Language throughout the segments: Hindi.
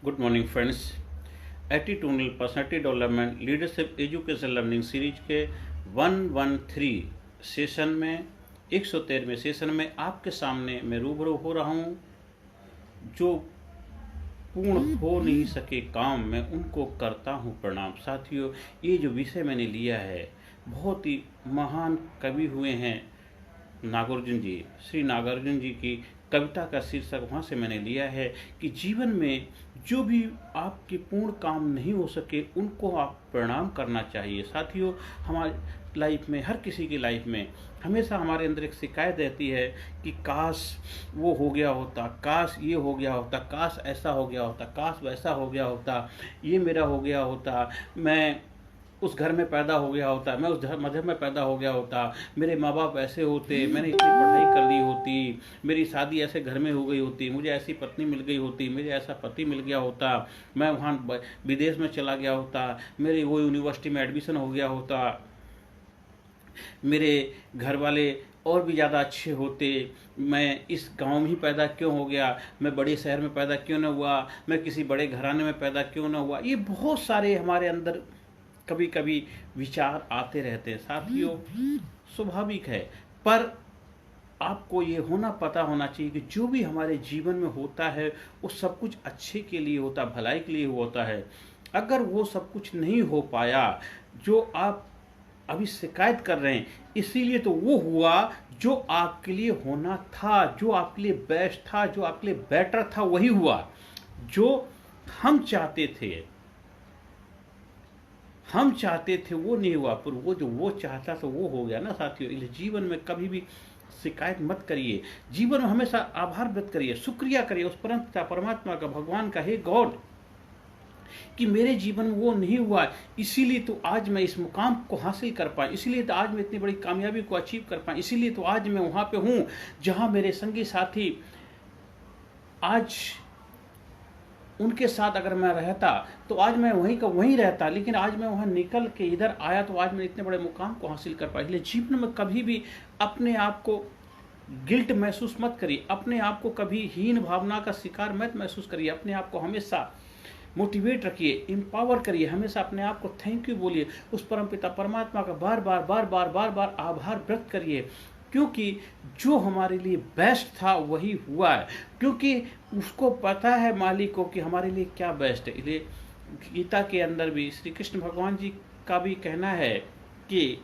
Good morning friends. Attitudinal personality development leadership education learning series के 113 सेशन में 113वें सेशन में आपके सामने मैं रूबरू हो रहा हूँ। जो पूर्ण हो नहीं सके काम मैं उनको करता हूँ प्रणाम। साथियों, ये जो विषय मैंने लिया है, बहुत ही महान कवि हुए हैं नागार्जुन जी। श्री नागार्जुन जी की कविता का शीर्षक वहाँ से मैंने लिया है कि जीवन में जो भी आपके पूर्ण काम नहीं हो सके उनको आप प्रणाम करना चाहिए। साथियों, हमारी लाइफ में, हर किसी की लाइफ में हमेशा हमारे अंदर एक शिकायत रहती है कि काश वो हो गया होता, काश ये हो गया होता, काश ऐसा हो गया होता, काश वैसा हो गया होता, ये मेरा हो गया होता, मैं उस घर में पैदा हो गया होता, मैं उस मजहब में पैदा हो गया होता, मेरे माँ बाप ऐसे होते, मैंने इतनी पढ़ाई कर ली होती, मेरी शादी ऐसे घर में हो गई होती, मुझे ऐसी पत्नी मिल गई होती, मुझे ऐसा पति मिल गया होता, मैं वहाँ विदेश में चला गया होता, मेरी वो यूनिवर्सिटी में एडमिशन हो गया होता, मेरे घर वाले और भी ज़्यादा अच्छे होते, मैं इस गांव में ही पैदा क्यों हो गया, मैं बड़े शहर में पैदा क्यों न हुआ, मैं किसी बड़े घराने में पैदा क्यों न हुआ। ये बहुत सारे हमारे अंदर कभी कभी विचार आते रहते हैं। साथियों, स्वाभाविक है, पर आपको ये पता होना चाहिए कि जो भी हमारे जीवन में होता है वो सब कुछ अच्छे के लिए होता, भलाई के लिए होता है। अगर वो सब कुछ नहीं हो पाया जो आप अभी शिकायत कर रहे हैं, इसीलिए तो वो हुआ जो आपके लिए होना था, जो आपके लिए बेस्ट था, जो आपके लिए बेटर था, वही हुआ जो हम चाहते थे। हम चाहते थे वो नहीं हुआ, पर वो जो वो चाहता था वो हो गया ना। साथियों, इसलिए जीवन में कभी भी शिकायत मत करिए, जीवन में हमेशा आभार व्यक्त करिए, शुक्रिया करिए उस परम पिता परमात्मा का, भगवान का, हे गॉड, कि मेरे जीवन में वो नहीं हुआ, इसीलिए तो आज मैं इस मुकाम को हासिल कर पाया, इसीलिए तो आज मैं इतनी बड़ी कामयाबी को अचीव कर पाया, इसीलिए तो आज मैं वहां पे हूं जहां मेरे संगी साथी, आज उनके साथ अगर मैं रहता तो आज मैं वहीं का वहीं रहता, लेकिन आज मैं वहां निकल के इधर आया तो आज मैं इतने बड़े मुकाम को हासिल कर पाया। इसलिए जीवन में कभी भी अपने आप को गिल्ट महसूस मत करिए, अपने आप को कभी हीन भावना का शिकार मत महसूस करिए, अपने आप को हमेशा मोटिवेट रखिए, एम्पावर करिए, हमेशा अपने आप को थैंक यू बोलिए, उस परमपिता परमात्मा का बार बार बार बार बार बार आभार व्यक्त करिए, क्योंकि जो हमारे लिए बेस्ट था वही हुआ है, क्योंकि उसको पता है मालिक को कि हमारे लिए क्या बेस्ट है। इसलिए गीता के अंदर भी श्री कृष्ण भगवान जी का भी कहना है कि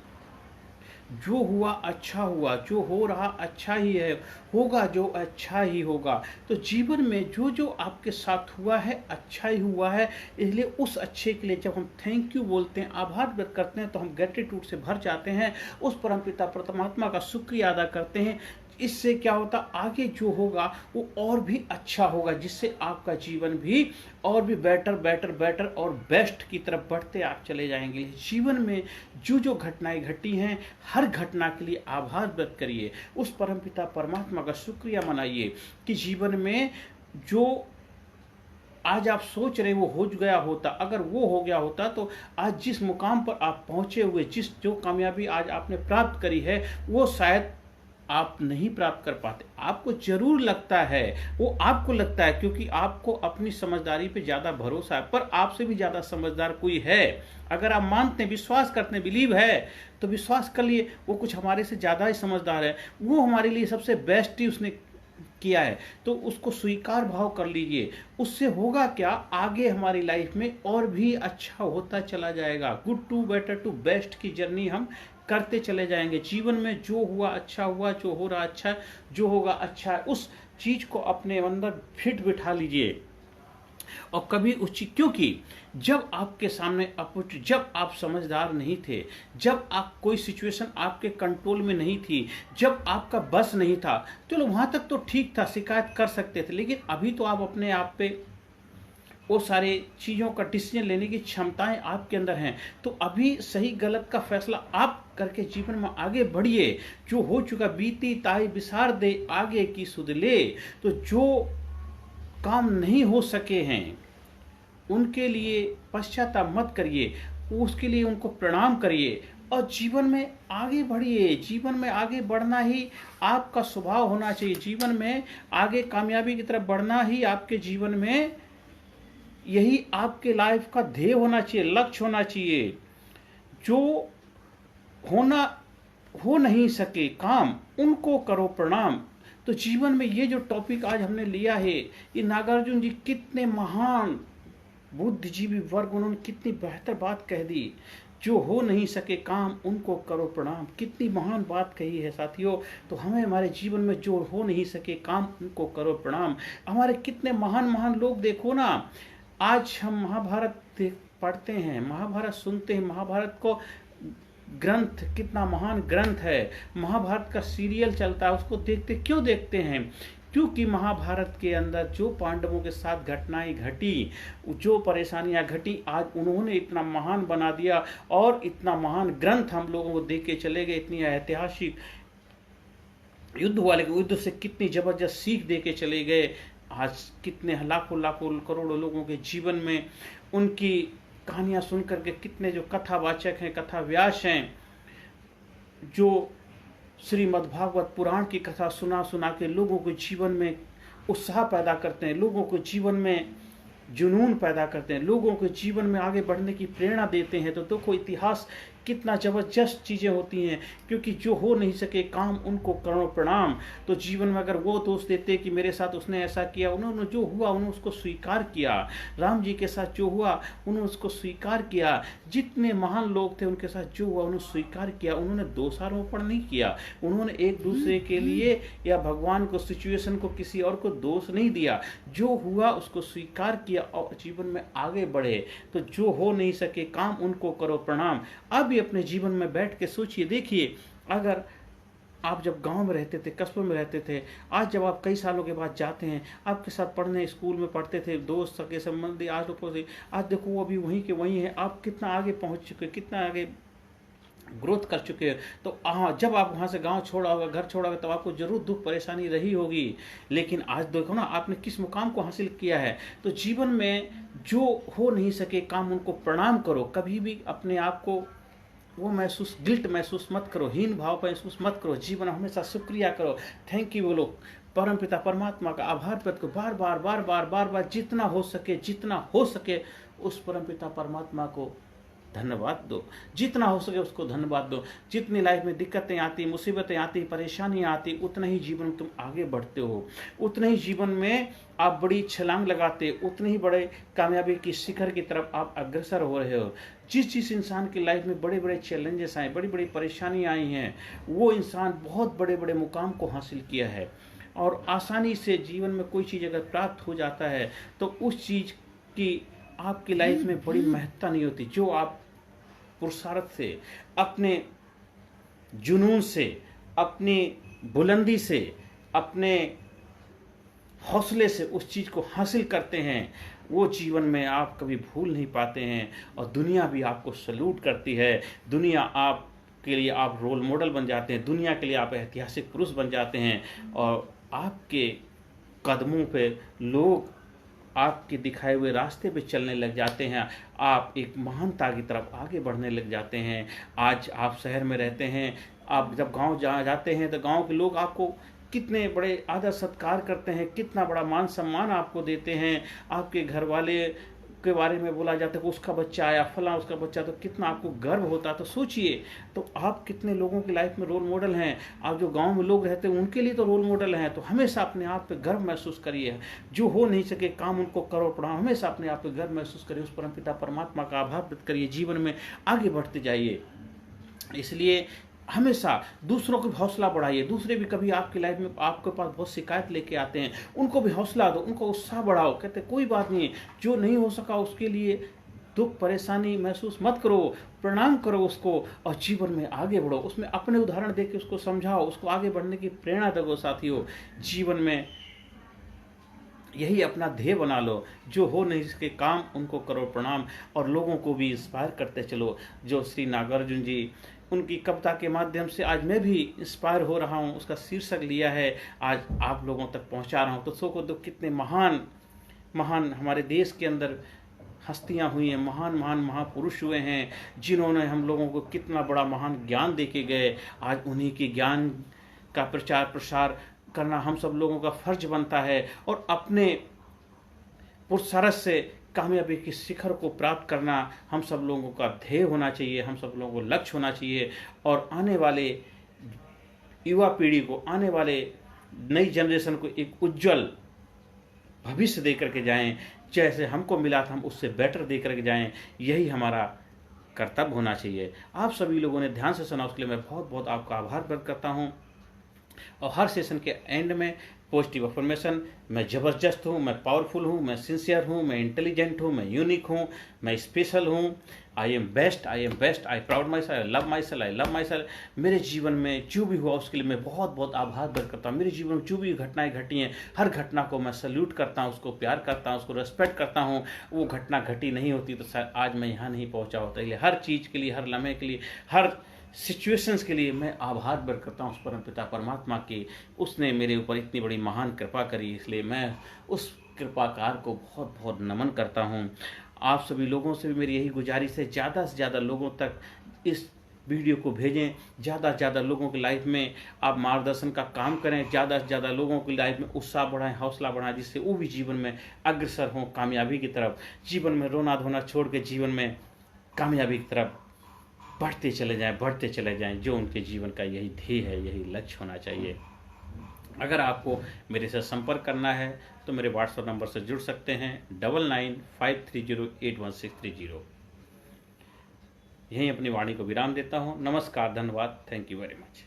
जो हुआ अच्छा हुआ, जो हो रहा अच्छा ही है, होगा जो अच्छा ही होगा। तो जीवन में जो जो आपके साथ हुआ है अच्छा ही हुआ है, इसलिए उस अच्छे के लिए जब हम थैंक यू बोलते हैं, आभार व्यक्त करते हैं, तो हम ग्रेटिट्यूड से भर जाते हैं, उस परमपिता परमात्मा का शुक्रिया अदा करते हैं। इससे क्या होता, आगे जो होगा वो और भी अच्छा होगा, जिससे आपका जीवन भी और भी बेटर बेटर बेटर और बेस्ट की तरफ बढ़ते आप चले जाएंगे। जीवन में जो जो घटनाएं घटी हैं, हर घटना के लिए आभार व्यक्त करिए, उस परमपिता परमात्मा का शुक्रिया मनाइए कि जीवन में जो आज आप सोच रहे वो हो गया होता, अगर वो हो गया होता तो आज जिस मुकाम पर आप पहुंचे हुए, जो कामयाबी आज आपने प्राप्त करी है, वो शायद आप नहीं प्राप्त कर पाते। आपको जरूर लगता है, वो आपको लगता है क्योंकि आपको अपनी समझदारी पे ज्यादा भरोसा है, पर आपसे भी ज्यादा समझदार कोई है। अगर आप मानते हैं, विश्वास करते हैं, बिलीव है, तो विश्वास कर लिए वो कुछ हमारे से ज्यादा ही समझदार है, वो हमारे लिए सबसे बेस्ट ही उसने किया है, तो उसको स्वीकार भाव कर लीजिए। उससे होगा क्या, आगे हमारी लाइफ में और भी अच्छा होता चला जाएगा। Good to better to best की जर्नी हम करते चले जाएंगे। जीवन में जो हुआ अच्छा हुआ, जो हो रहा अच्छा, जो होगा अच्छा है, उस चीज को अपने अंदर फिट बिठा लीजिए। और कभी उस चीज, क्योंकि जब आपके सामने जब आप समझदार नहीं थे, जब आप कोई सिचुएशन आपके कंट्रोल में नहीं थी, जब आपका बस नहीं था, चलो वहां तक तो ठीक था, शिकायत कर सकते थे, लेकिन अभी तो आप अपने आप पे वो सारे चीज़ों का डिसीजन लेने की क्षमताएं आपके अंदर हैं, तो अभी सही गलत का फैसला आप करके जीवन में आगे बढ़िए। जो हो चुका बीती ताई बिसार दे, आगे की सुध ले। तो जो काम नहीं हो सके हैं उनके लिए पश्चाताप मत करिए, उसके लिए उनको प्रणाम करिए और जीवन में आगे बढ़िए। जीवन में आगे बढ़ना ही आपका स्वभाव होना चाहिए, जीवन में आगे कामयाबी की तरफ बढ़ना ही आपके जीवन में यही आपके लाइफ का ध्येय होना चाहिए, लक्ष्य होना चाहिए। जो होना हो नहीं सके काम, उनको करो प्रणाम। तो जीवन में ये जो टॉपिक आज हमने लिया है, ये नागार्जुन जी कितने महान बुद्धिजीवी वर्ग, उन्होंने कितनी बेहतर बात कह दी। जो हो नहीं सके काम, उनको करो प्रणाम। कितनी महान बात कही है साथियों। तो हमें हमारे जीवन में जो हो नहीं सके काम, उनको करो प्रणाम। हमारे कितने महान महान लोग देखो ना, आज हम महाभारत पढ़ते हैं, महाभारत सुनते हैं, महाभारत को ग्रंथ, कितना महान ग्रंथ है। महाभारत का सीरियल चलता है, उसको देखते क्यों देखते हैं? क्योंकि महाभारत के अंदर जो पांडवों के साथ घटनाएं घटी, जो परेशानियां घटी, आज उन्होंने इतना महान बना दिया और इतना महान ग्रंथ हम लोगों को दे के चले गए। इतनी ऐतिहासिक युद्ध वाले युद्ध से कितनी जबरदस्त सीख दे के चले गए। आज कितने लाखों लाखों करोड़ों लोगों के जीवन में उनकी कहानियां सुन करके कितने जो कथावाचक हैं, कथा व्यास हैं, जो श्रीमद्भागवत पुराण की कथा सुना सुना के लोगों के जीवन में उत्साह पैदा करते हैं, लोगों के जीवन में जुनून पैदा करते हैं, लोगों के जीवन में आगे बढ़ने की प्रेरणा देते हैं। तो देखो इतिहास कितना जबरदस्त चीज़ें होती हैं। क्योंकि जो हो नहीं सके काम, उनको करो प्रणाम। तो जीवन में अगर वो दोष देते कि मेरे साथ उसने ऐसा किया, उन्होंने जो हुआ उन्होंने उसको स्वीकार किया। राम जी के साथ जो हुआ उन्होंने उसको स्वीकार किया। जितने महान लोग थे उनके साथ जो हुआ उन्होंने स्वीकार किया। उन्होंने दोषारोपण नहीं किया, उन्होंने एक दूसरे के लिए या भगवान को, सिचुएशन को, किसी और को दोष नहीं दिया। जो हुआ उसको स्वीकार किया और जीवन में आगे बढ़े। तो जो हो नहीं सके काम, उनको करो प्रणाम। अब अपने जीवन में बैठ के सोचिए, देखिए, अगर आप जब गांव में रहते थे, कस्बों में रहते थे, आज जब आप कई सालों के बाद जाते हैं, आपके साथ पढ़ने स्कूल में पढ़ते थे दोस्त, सगे संबंधी, आज लोगों से, आज देखो वो अभी वहीं के वहीं है। आप कितना आगे पहुंच चुके, कितना आगे ग्रोथ कर चुके हैं। तो जब आप वहाँ से गांव छोड़ा होगा, घर छोड़ा होगा, तब आपको जरूर दुख परेशानी रही होगी। लेकिन आज देखो ना, आपने किस मुकाम को हासिल किया है। तो जीवन में जो हो नहीं सके काम, उनको प्रणाम करो। कभी भी अपने आप को वो गिल्ट महसूस मत करो, हीन भाव महसूस मत करो। जीवन हमेशा शुक्रिया करो, थैंक यू बोलो, परम पिता परमात्मा का आभार व्यक्त करो, बार बार बार बार बार बार, जितना हो सके उस परम पिता परमात्मा को धन्यवाद दो, जितना हो सके उसको धन्यवाद दो। जितनी लाइफ में दिक्कतें आती, मुसीबतें आती, परेशानियां आती, उतना ही जीवन में तुम आगे बढ़ते हो, उतना ही जीवन में आप बड़ी छलांग लगाते, उतने ही बड़े कामयाबी की शिखर की तरफ आप अग्रसर हो रहे हो। जिस इंसान की लाइफ में बड़े बड़े चैलेंजेस आए, बड़ी बड़ी परेशानियां आई हैं, वो इंसान बहुत बड़े बड़े मुकाम को हासिल किया है। और आसानी से जीवन में कोई चीज़ अगर प्राप्त हो जाता है तो उस चीज़ की आपकी लाइफ में बड़ी महत्ता नहीं होती। जो आप पुरुषार्थ से, अपने जुनून से, अपनी बुलंदी से, अपने हौसले से उस चीज़ को हासिल करते हैं, वो जीवन में आप कभी भूल नहीं पाते हैं। और दुनिया भी आपको सल्यूट करती है। दुनिया आपके लिए आप रोल मॉडल बन जाते हैं, दुनिया के लिए आप ऐतिहासिक पुरुष बन जाते हैं। और आपके कदमों पे लोग आपके दिखाए हुए रास्ते पे चलने लग जाते हैं। आप एक महानता की तरफ आगे बढ़ने लग जाते हैं। आज आप शहर में रहते हैं, आप जब गांव जाते हैं तो गांव के लोग आपको कितने बड़े आदर सत्कार करते हैं, कितना बड़ा मान सम्मान आपको देते हैं। आपके घर वाले के बारे में बोला जाता है कि उसका बच्चा आया, फला उसका बच्चा, तो कितना आपको गर्व होता है। तो सोचिए, तो आप कितने लोगों की लाइफ में रोल मॉडल हैं। आप जो गांव में लोग रहते हैं उनके लिए तो रोल मॉडल हैं। तो हमेशा अपने आप पे गर्व महसूस करिए। जो हो नहीं सके काम, उनको करो प्रणाम। हमेशा अपने आप पे गर्व महसूस करिए, उस परमपिता परमात्मा का आभार व्यक्त करिए, जीवन में आगे बढ़ते जाइए। इसलिए हमेशा दूसरों को भी हौसला बढ़ाइए। दूसरे भी कभी आपकी लाइफ में आपके पास बहुत शिकायत लेके आते हैं, उनको भी हौसला दो, उनको उत्साह बढ़ाओ। कहते कोई बात नहीं, जो नहीं हो सका उसके लिए दुख परेशानी महसूस मत करो, प्रणाम करो उसको और जीवन में आगे बढ़ो। उसमें अपने उदाहरण देके उसको समझाओ, उसको आगे बढ़ने की प्रेरणा दो। साथियों, जीवन में यही अपना ध्येय बना लो। जो हो नहीं सके काम, उनको करो प्रणाम। और लोगों को भी इंस्पायर करते चलो। जो श्री नागार्जुन जी, उनकी कविता के माध्यम से आज मैं भी इंस्पायर हो रहा हूँ। उसका शीर्षक लिया है, आज आप लोगों तक पहुँचा रहा हूँ। तो सो को तो कितने महान महान हमारे देश के अंदर हस्तियाँ हुई हैं, महान महान महापुरुष हुए हैं, जिन्होंने हम लोगों को कितना बड़ा महान ज्ञान दे के गए। आज उन्हीं के ज्ञान का प्रचार प्रसार करना हम सब लोगों का फर्ज बनता है। और अपने पुरुषार्थ से कामयाबी के शिखर को प्राप्त करना हम सब लोगों का ध्येय होना चाहिए, हम सब लोगों को लक्ष्य होना चाहिए। और आने वाले युवा पीढ़ी को, आने वाले नई जनरेशन को एक उज्जवल भविष्य दे करके जाएं, जैसे हमको मिला था हम उससे बेटर दे करके जाएं। यही हमारा कर्तव्य होना चाहिए। आप सभी लोगों ने ध्यान से सुना, उसके लिए मैं बहुत बहुत आपका आभार व्यक्त करता हूं। और हर सेशन के एंड में पॉजिटिव अफर्मेशन, मैं ज़बरदस्त हूँ, मैं पावरफुल हूँ, मैं सिंसियर हूँ, मैं इंटेलिजेंट हूँ, मैं यूनिक हूँ, मैं स्पेशल हूँ, I am best, I am best, I proud my self, I love my self, I love my self. मेरे जीवन में जो भी हुआ उसके लिए मैं बहुत बहुत आभार व्यक्त करता हूँ। मेरे जीवन में जो भी घटनाएं घटी हैं, हर घटना को मैं सल्यूट करता हूँ, उसको प्यार करता हूँ, उसको रेस्पेक्ट करता हूँ। वो घटना घटी नहीं होती तो शायद आज मैं यहाँ नहीं पहुँचा होता। इसलिए हर चीज़ के लिए, हर लम्हे के लिए, हर सिचुएशंस के लिए मैं आभार व्यक्त करता हूँ उस परम पिता परमात्मा की। उसने मेरे ऊपर इतनी बड़ी महान कृपा करी, इसलिए मैं उस कृपाकार को बहुत बहुत नमन करता हूँ। आप सभी लोगों से भी मेरी यही गुजारिश है, ज़्यादा से ज़्यादा लोगों तक इस वीडियो को भेजें, ज़्यादा से ज़्यादा लोगों की लाइफ में आप मार्गदर्शन का काम करें, ज़्यादा से ज़्यादा लोगों की लाइफ में उत्साह बढ़ाएं, हौसला बढ़ाएं, जिससे वो भी जीवन में अग्रसर हों कामयाबी की तरफ। जीवन में रोना धोना छोड़ के जीवन में कामयाबी की तरफ बढ़ते चले जाएं, जो उनके जीवन का यही ध्येय है, यही लक्ष्य होना चाहिए। अगर आपको मेरे से संपर्क करना है तो मेरे व्हाट्सएप नंबर से जुड़ सकते हैं 9953081630। यहीं अपनी वाणी को विराम देता हूँ। नमस्कार, धन्यवाद, थैंक यू वेरी मच।